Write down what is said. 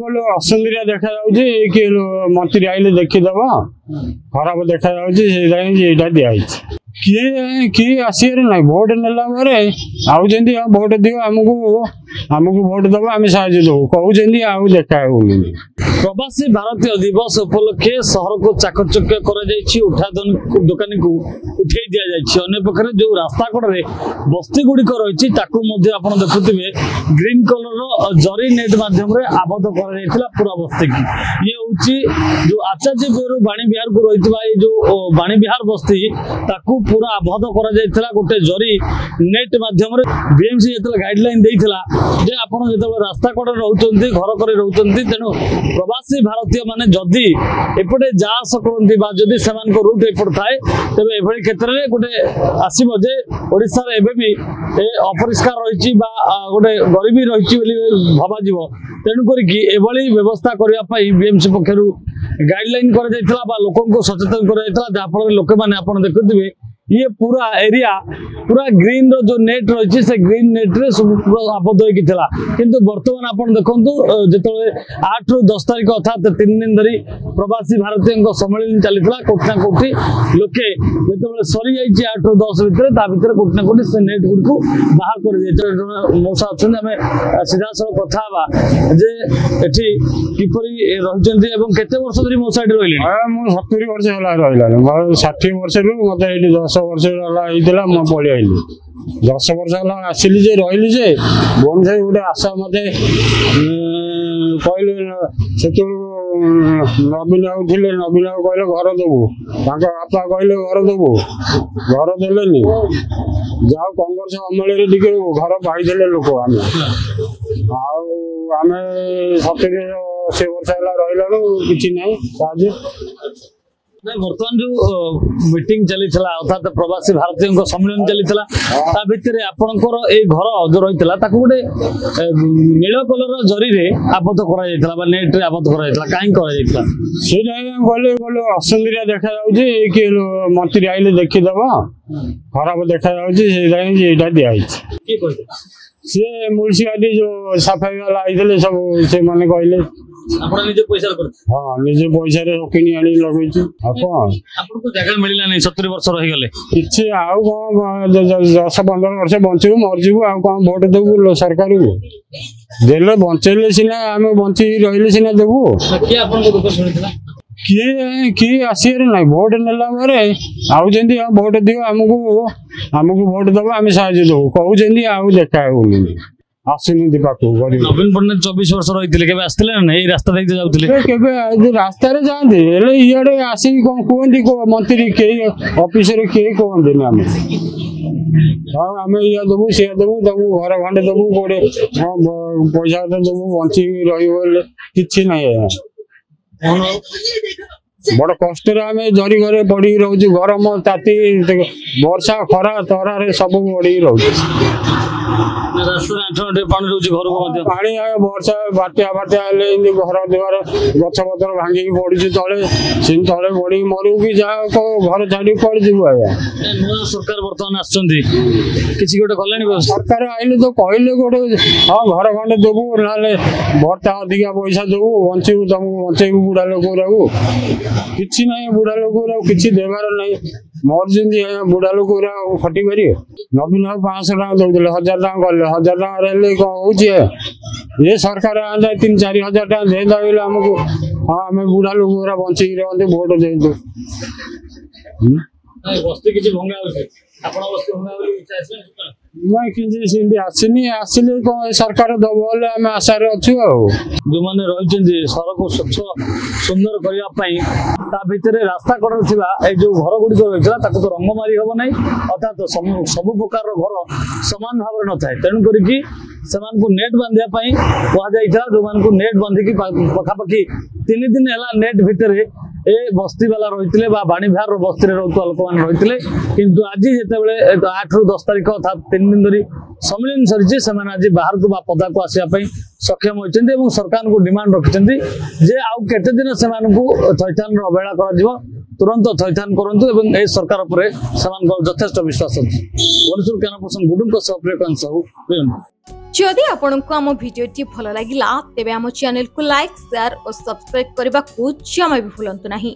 असुविधा देखा कि मंत्री आइले देखीदब खराब देखा दिखाई किए किए आसर ना भोट नेला आउंट भोट दिव आमको आमको भोट दब आम साहय दबू कहते आउ देखा प्रवासी भारतीय दिवस उपलक्षे सहर को चाकचक्य उठा दुकानी को उठे दि जाए अंपक्षे जो रास्ता कड़े बस्ती गुड़िक रही देखुवे ग्रीन कलर जरी नेट मध्यम आबद्ध कर पूरा बस्ती की ये हूँ जो आचार्य बिहार बाणी विहार को रही जो बाणी विहार बस्ती ताकू पूरा आबद्ध कर गोटे जरी नेट मध्यम बीएमसी जो गाइडलाइन देता जे आपड़ जो रास्ता कड़े रोचे घर कर रोचे तेणु प्रवासी भारतीय माने जदि एपटे जास करती से रूट एपट थाए तेज एभली क्षेत्र में गोटे आसब जे ओडिशा रे एबे भी अपरिष्कार रही गोटे गरीबी रही भाज तेणुक एभली व्यवस्था करने बीएमसी पक्षर गाइडलाइन कर लोक सचेतन कर जहाँफल लोक मैंने आप देखुवे ये पूरा एरिया पूरा ग्रीन रो जो नेट रही से ग्रीन नेट रे सब पूरा आबद्ध होता किंतु बर्तमान आप देखो जो 8 ରୁ 10 तारीख अर्थात 3 दिन धरी प्रवासी भारतीय सम्मेलन चलता कोटि ना कोटि लोके जो सरी जाइए 8 ରୁ 10 भितर कोटि ना कोटि से नेट गुड़ को बाहर कर मौसा अच्छा सीधा सब कथा जे एठी किपरि रही केते वर्ष धरी मौसा रही 70 वर्ष रहा 60 वर्ष मत 10 वर्ष मैं पलि आईली 10 वर्ष है आसिली जे रही जे बन से गोटे आशा मत कहले से नवीन बाबू थे नवीन बाबू कहले घर देबू बापा कहले घर देबू घर देलेनी जाओ कांग्रेस अमल घर पाई लोक आम आम 70 वर्ष है रहा कि ना बर्तमान जो मीटिंग चली अर्थात प्रवासी भारतीय सम्मेलन चली भितर आपणकर ये घर जो रही गोटे नील कलर जरी आबद्ध कर नेट रे आबद्ध कर कहीं गले गले असुविधा देखा कि मंत्री आइले देखीदब खराब देखा दिखाई सी म्यूनिसिपालिटी जो सफाई वाला आते सब से मैंने कहले हाँ निजे पैसा किनी आनी लगे जगह मिलला नहीं 70 वर्ष रही गले कि आउ कौन 10-15 वर्ष बचू मरजू आउ कौन भोट देबू सरकार को देले बचेले सिना आम बची रही सिना देबू किए किए आसर ना भोट नेला आउंट भोट दिव आमको आमको भोट दब आम साहय दबू कहते आउ देखा आसुनी पाक नवीन पट्टनायक 24 वर्ष रही आसते रास्ता देखते जाते रास्ता जाते इे आसिक कहते मंत्री कई ऑफिसर कई कहते आम आम ये देवु सी देवु तुमको घर खंडे देवु गोटे पैसा देवु बची रही बड़ कष्ट जरी घरे पड़ी रोच गरम ताती वर्षा खरा तरा सब पड़ी रोच पानी वर्षा बाटिया बाटिया घर द्वार गछ पतर भांगिक पड़ी तले सी तले पड़ी मरु कि जहाँ घर छाड़ी कौन जीव आया सरकार बर्तमान आसोटे सरकार आइले तो कहले गोटे हाँ घर खंडे देवु ना भत्ता अधिका पैसा देवु बचू तुमको बचेबू बुढ़ा लोक कि ना बुढ़ा लोक कि देवार ना मरजी बुढ़ा लोक खटी पारे नवीन 500 टका दौले 1000 टका कले 1000 टका कौन हो ये सरकार आंदा 3-4 हजार टका देदा आमको हाँ आम बुढ़ा लोक बचिक रही भोट दे बस्ती किसी भंगा नहीं कि आसनी आसिले सरकार दब आम आशार अच्छु जो मैंने रही सड़क को स्वच्छ सुंदर करने भितर रास्ता कड़े जो घर गुड़िक रही तो रंग मारी हम ना अर्थात सब प्रकार घर सामान भाव न था तेणुक नेट बांधापी कहुई जो नेट बांधिकी पखापाखि 3 दिन है नेट भितर ए बस्ती वाला रही बाणी विहार बस्ती रोकवा लोक मैंने रही किंतु आज जिते 8 ରୁ 10 तारीख अर्थात 3 दिन धरी सम्मिलन सरी आज बाहर को पदा को आसवाई सक्षम होती सरकार को डिमांड रखिंट जे आउ केते दिन से थैथान अवहेला कर तुरंत थैथान करूँ ए सरकार पर यथेष्ट विश्वास अच्छी भुवनेश्वर कैमरा पर्सन गुडुंग प्रियकांत साहू। जदि आपंक आम भिडी भल लगा तेब आम चैनल को लाइक शेयर और सब्सक्राइब करने को जमा भी भूलु नहीं।